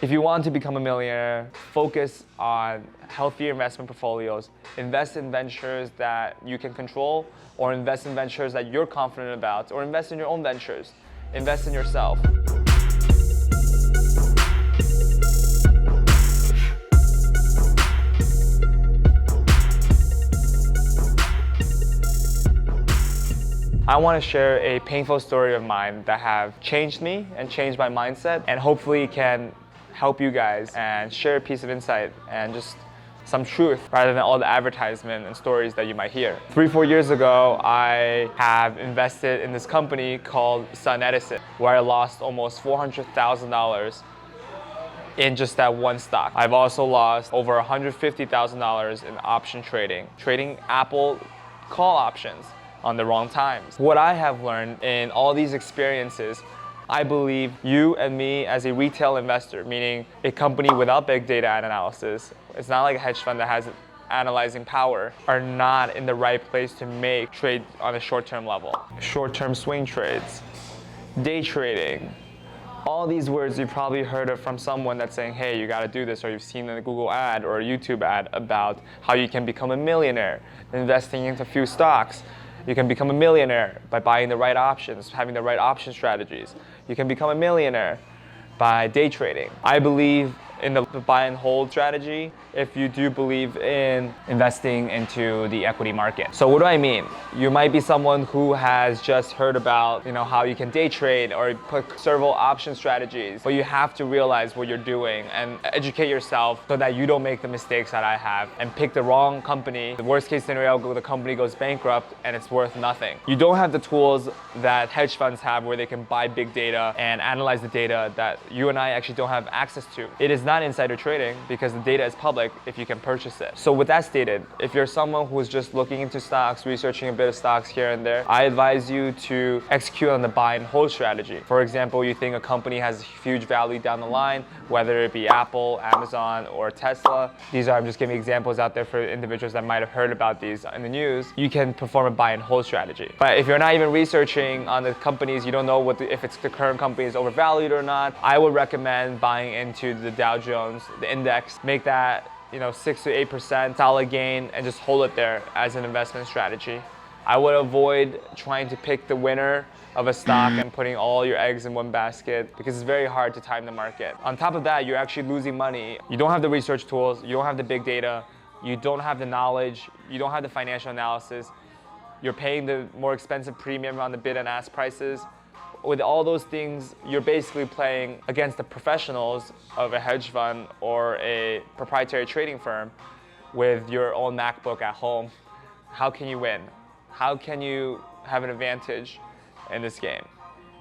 If you want to become a millionaire, focus on healthier investment portfolios, invest in ventures that you can control, or invest in ventures that you're confident about, or invest in your own ventures. Invest in yourself. I want to share a painful story of mine that have changed me and changed my mindset, and hopefully can help you guys and share a piece of insight and just some truth rather than all the advertisement and stories that you might hear. 3-4 years ago, I have invested in this company called Sun Edison, where I lost almost $400,000 in just that one stock. I've also lost over $150,000 in option trading Apple call options on the wrong times. What I have learned in all these experiences, I believe you and me as a retail investor, meaning a company without big data and analysis, it's not like a hedge fund that has analyzing power, are not in the right place to make trades on a short-term level. Short-term swing trades, day trading, all these words you've probably heard of from someone that's saying, hey, you gotta do this, or you've seen a Google ad or a YouTube ad about how you can become a millionaire investing into a few stocks. You can become a millionaire by buying the right options, having the right option strategies. You can become a millionaire by day trading. I believe in the buy and hold strategy if you do believe in investing into the equity market. So what do I mean? You might be someone who has just heard about, how you can day trade or put several option strategies, but you have to realize what you're doing and educate yourself so that you don't make the mistakes that I have and pick the wrong company. The worst case scenario, the company goes bankrupt and it's worth nothing. You don't have the tools that hedge funds have where they can buy big data and analyze the data that you and I actually don't have access to. It is not insider trading because the data is public if you can purchase it. So with that stated, if you're someone who's just looking into stocks, researching a bit of stocks here and there, I advise you to execute on the buy and hold strategy. For example, you think a company has huge value down the line, whether it be Apple, Amazon, or Tesla. I'm just giving examples out there for individuals that might have heard about these in the news. You can perform a buy and hold strategy. But if you're not even researching on the companies, you don't know if it's the current company is overvalued or not, I would recommend buying into the Dow Jones, the index, make that 6 to 8% solid gain and just hold it there as an investment strategy. I would avoid trying to pick the winner of a stock and putting all your eggs in one basket because it's very hard to time the market. On top of that, you're actually losing money. You don't have the research tools, you don't have the big data, you don't have the knowledge, you don't have the financial analysis, you're paying the more expensive premium on the bid and ask prices. With all those things, you're basically playing against the professionals of a hedge fund or a proprietary trading firm with your own MacBook at home. How can you win? How can you have an advantage in this game?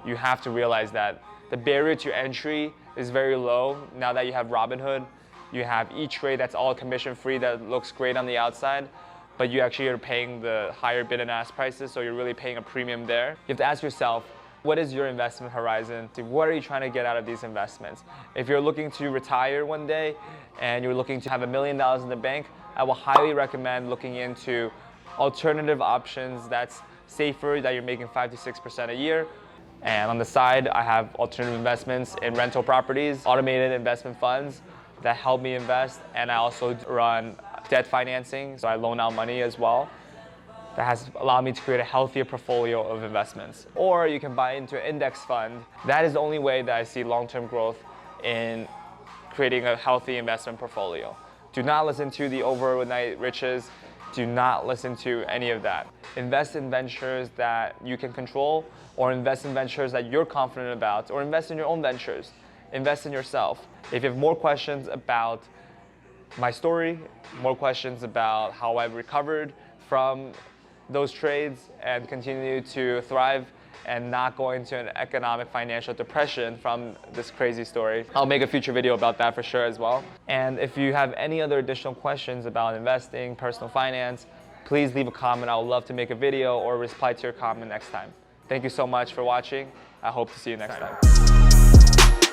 You have to realize that the barrier to entry is very low now that you have Robinhood. You have E-Trade that's all commission free that looks great on the outside, but you actually are paying the higher bid and ask prices, so you're really paying a premium there. You have to ask yourself, what is your investment horizon? What are you trying to get out of these investments? If you're looking to retire one day and you're looking to have $1 million in the bank, I will highly recommend looking into alternative options that's safer, that you're making 5 to 6% a year. And on the side, I have alternative investments in rental properties, automated investment funds that help me invest. And I also run debt financing, so I loan out money as well. That has allowed me to create a healthier portfolio of investments. Or you can buy into an index fund. That is the only way that I see long-term growth in creating a healthy investment portfolio. Do not listen to the overnight riches. Do not listen to any of that. Invest in ventures that you can control, or invest in ventures that you're confident about, or invest in your own ventures. Invest in yourself. If you have more questions about my story, more questions about how I've recovered from those trades and continue to thrive and not go into an economic financial depression from this crazy story, I'll make a future video about that for sure as well. And if you have any other additional questions about investing, personal finance, please leave a comment. I would love to make a video or reply to your comment next time. Thank you so much for watching. I hope to see you next time.